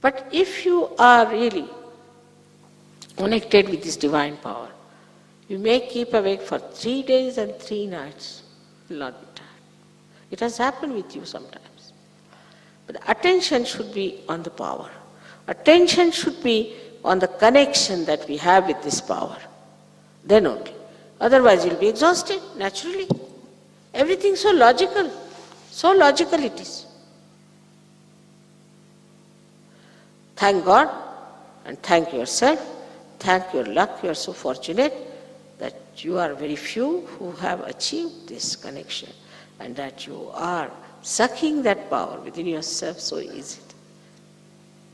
But if you are really connected with this divine power, you may keep awake for 3 days and 3 nights, you will not be tired. It has happened with you sometimes. But the attention should be on the power. Attention should be on the connection that we have with this power. Then only. Otherwise you'll be exhausted, naturally. Everything so logical. So logical it is. Thank God and thank yourself. Thank your luck. You are so fortunate that you are very few who have achieved this connection and that you are sucking that power within yourself so easily.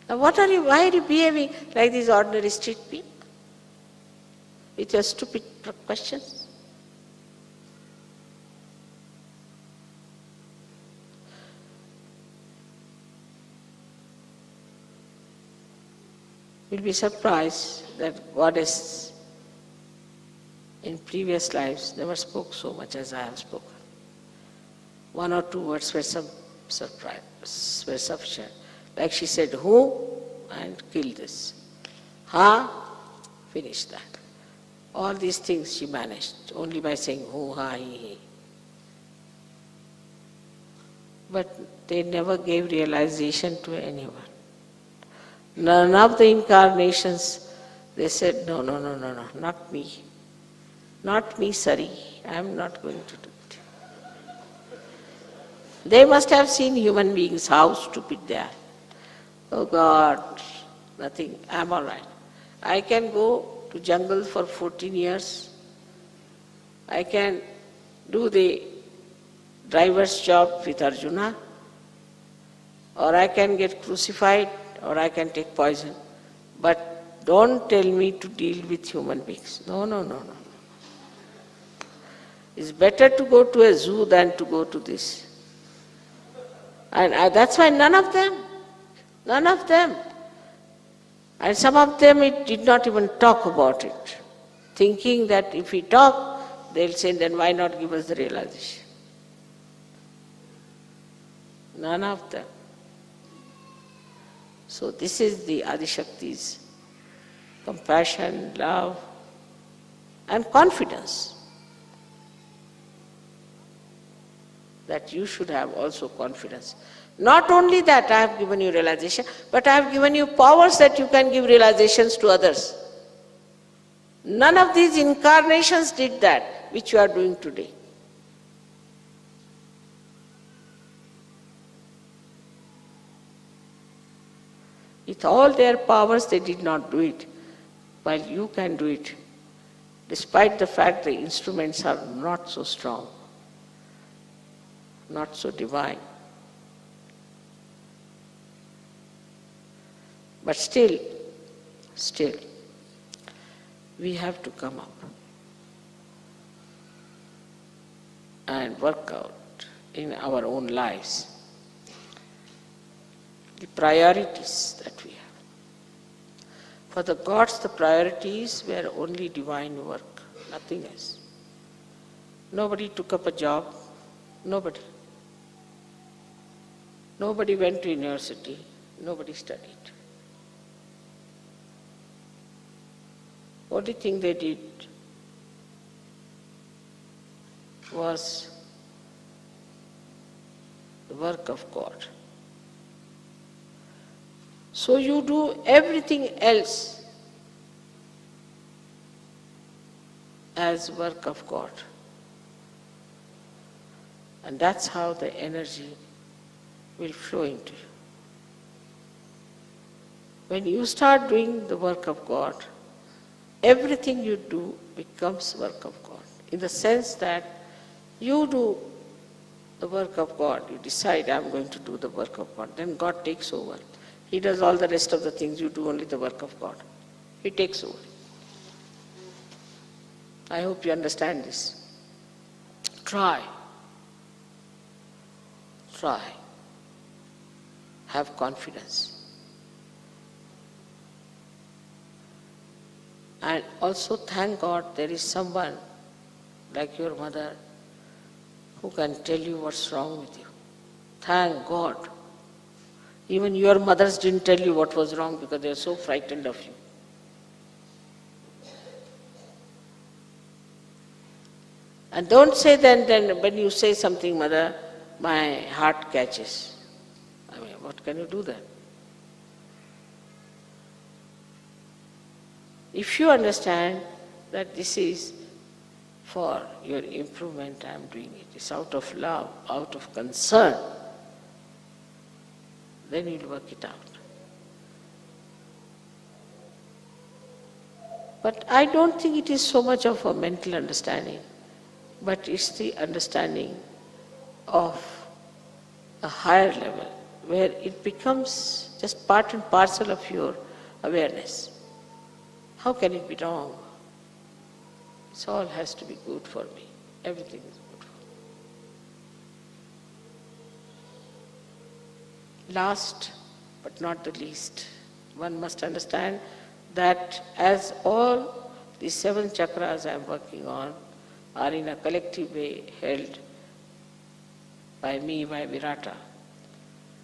Now why are you behaving like these ordinary street people? With your stupid questions? You'll be surprised that Goddess in previous lives never spoke so much as I have spoken. 1 or 2 words were sufficient. Like she said, who? And kill this. Ha? Finish that. All these things she managed only by saying who, ha, he. But they never gave realization to anyone. None of the incarnations, they said, no, not me. Not me, sorry, I am not going to do it. They must have seen human beings, how stupid they are. Oh God, nothing, I am all right. I can go to jungle for 14 years. I can do the driver's job with Arjuna, or I can get crucified, or I can take poison. But don't tell me to deal with human beings. No. It's better to go to a zoo than to go to this. And that's why none of them. And some of them it did not even talk about it, thinking that if we talk, they'll say, then why not give us the realization? None of them. So this is the Adishakti's compassion, love, and confidence. That you should have also confidence. Not only that I have given you realization, but I have given you powers that you can give realizations to others. None of these incarnations did that, which you are doing today. With all their powers, they did not do it, while you can do it, despite the fact the instruments are not so strong, not so divine. But still, we have to come up and work out in our own lives the priorities that we have. For the gods, the priorities were only divine work, nothing else. Nobody took up a job, nobody. Nobody went to university, nobody studied. Only thing they did was the work of God. So you do everything else as work of God. And that's how the energy will flow into you. When you start doing the work of God, everything you do becomes work of God. In the sense that you do the work of God, you decide, I'm going to do the work of God, then God takes over. He does all the rest of the things, you do only the work of God. He takes over. I hope you understand this. Try. Have confidence. And also thank God there is someone like your mother who can tell you what's wrong with you. Thank God. Even your mothers didn't tell you what was wrong because they were so frightened of you. And don't say then when you say something, mother, my heart catches. I mean, what can you do then? If you understand that this is for your improvement, I am doing it, it's out of love, out of concern, then you'll work it out. But I don't think it is so much of a mental understanding, but it's the understanding of a higher level, where it becomes just part and parcel of your awareness. How can it be wrong? It all has to be good for me. Everything is good for me. Last but not the least, one must understand that as all the 7 chakras I am working on are in a collective way held by me, by Virata,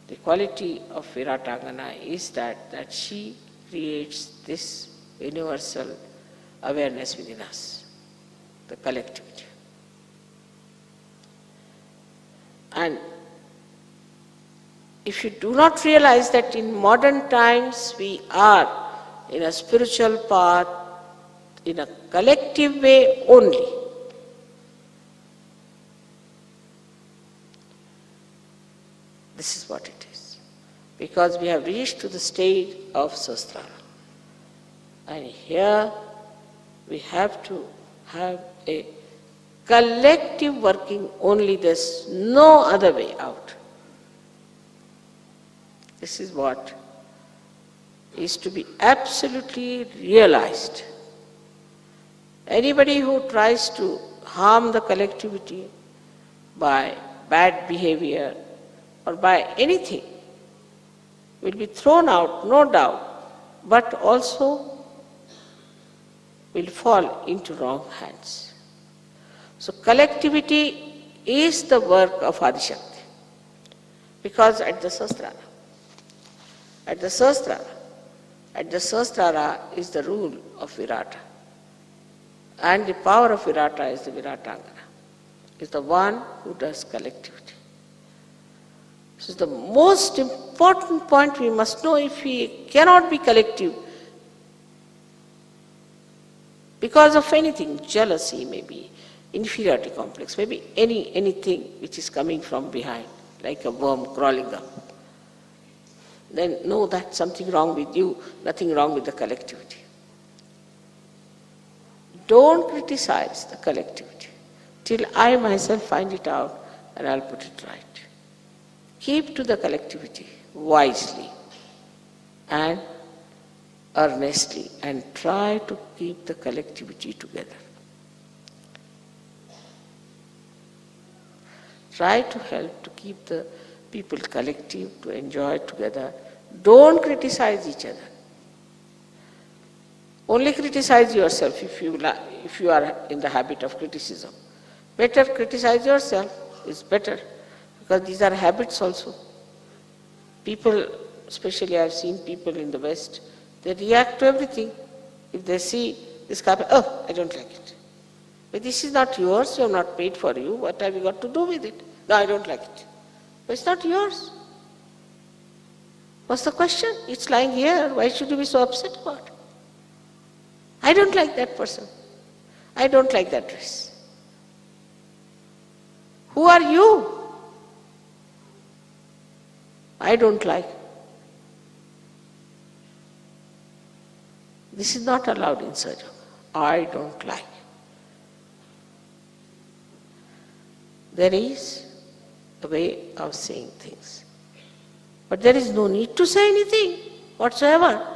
the quality of Viratangana is that she creates this universal awareness within us, the collectivity. And if you do not realize that in modern times we are in a spiritual path in a collective way only, this is what it is. Because we have reached to the stage of Sahasrara. And here we have to have a collective working only, there's no other way out. This is what is to be absolutely realized. Anybody who tries to harm the collectivity by bad behavior or by anything will be thrown out, no doubt, but also will fall into wrong hands. So collectivity is the work of Adishakti. Because at the Sahasrara is the rule of Virata. And the power of Virata is the Viratangana, is the one who does collectivity. This is the most important point we must know. If we cannot be collective, because of anything, jealousy maybe, inferiority complex, maybe anything which is coming from behind, like a worm crawling up, then know that something wrong with you, nothing wrong with the collectivity. Don't criticize the collectivity till I myself find it out and I'll put it right. Keep to the collectivity wisely and earnestly and try to keep the collectivity together. Try to help to keep the people collective, to enjoy together. Don't criticize each other. Only criticize yourself if you are in the habit of criticism. Better criticize yourself is better, because these are habits also. People, especially I have seen people in the West, they react to everything. If they see this carpet, oh, I don't like it. But this is not yours, you have not paid for you, what have you got to do with it? No, I don't like it. But it's not yours. What's the question? It's lying here, why should you be so upset about it? I don't like that person. I don't like that dress. Who are you? I don't like. This is not allowed in Sahaja. I don't like. There is a way of saying things. But there is no need to say anything whatsoever.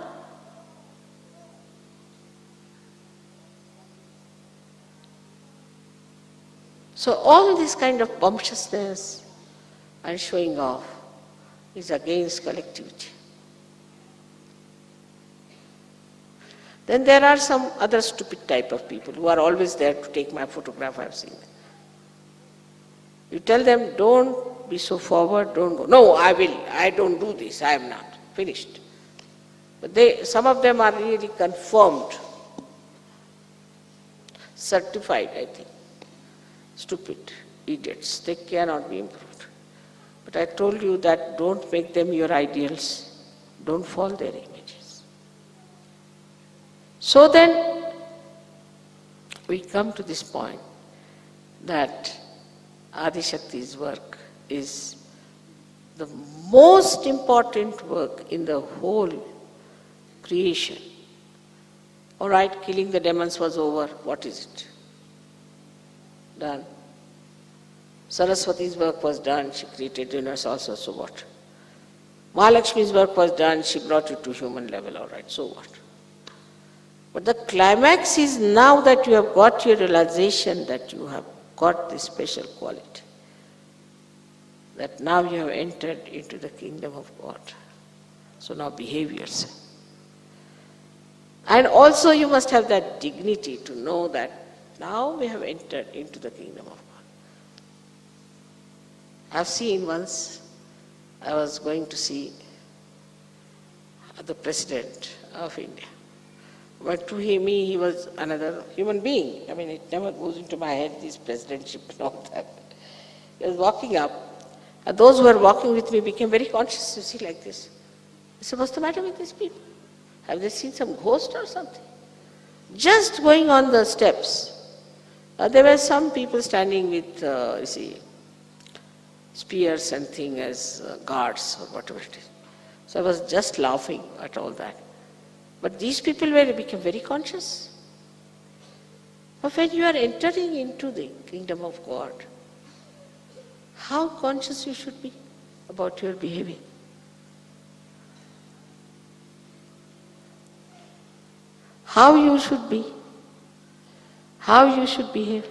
So all this kind of bumptiousness and showing off is against collectivity. Then there are some other stupid type of people who are always there to take my photograph, I have seen them. You tell them, don't be so forward, don't go. No, I will, I don't do this, I am not. Finished. But some of them are really confirmed, certified, I think. Stupid idiots, they cannot be improved. But I told you that don't make them your ideals, don't fall their images. So then, we come to this point that Adi Shakti's work is the most important work in the whole creation. All right, killing the demons was over, what is it? Done. Saraswati's work was done, she created universe also, so what? Mahalakshmi's work was done, she brought it to human level, all right, so what? But the climax is now that you have got your realization that you have got this special quality, that now you have entered into the kingdom of God. So now behave yourself. And also you must have that dignity to know that now we have entered into the kingdom of God. I've seen once, I was going to see the President of India. But to me, he was another human being. I mean, it never goes into my head, this presidentship and all that. He was walking up, and those who were walking with me became very conscious, you see, like this. I said, what's the matter with these people? Have they seen some ghost or something? Just going on the steps. There were some people standing with, you see, spears and things as guards or whatever it is. So I was just laughing at all that. But these people became very conscious. But when you are entering into the kingdom of God, how conscious you should be about your behaving. How you should be, how you should behave.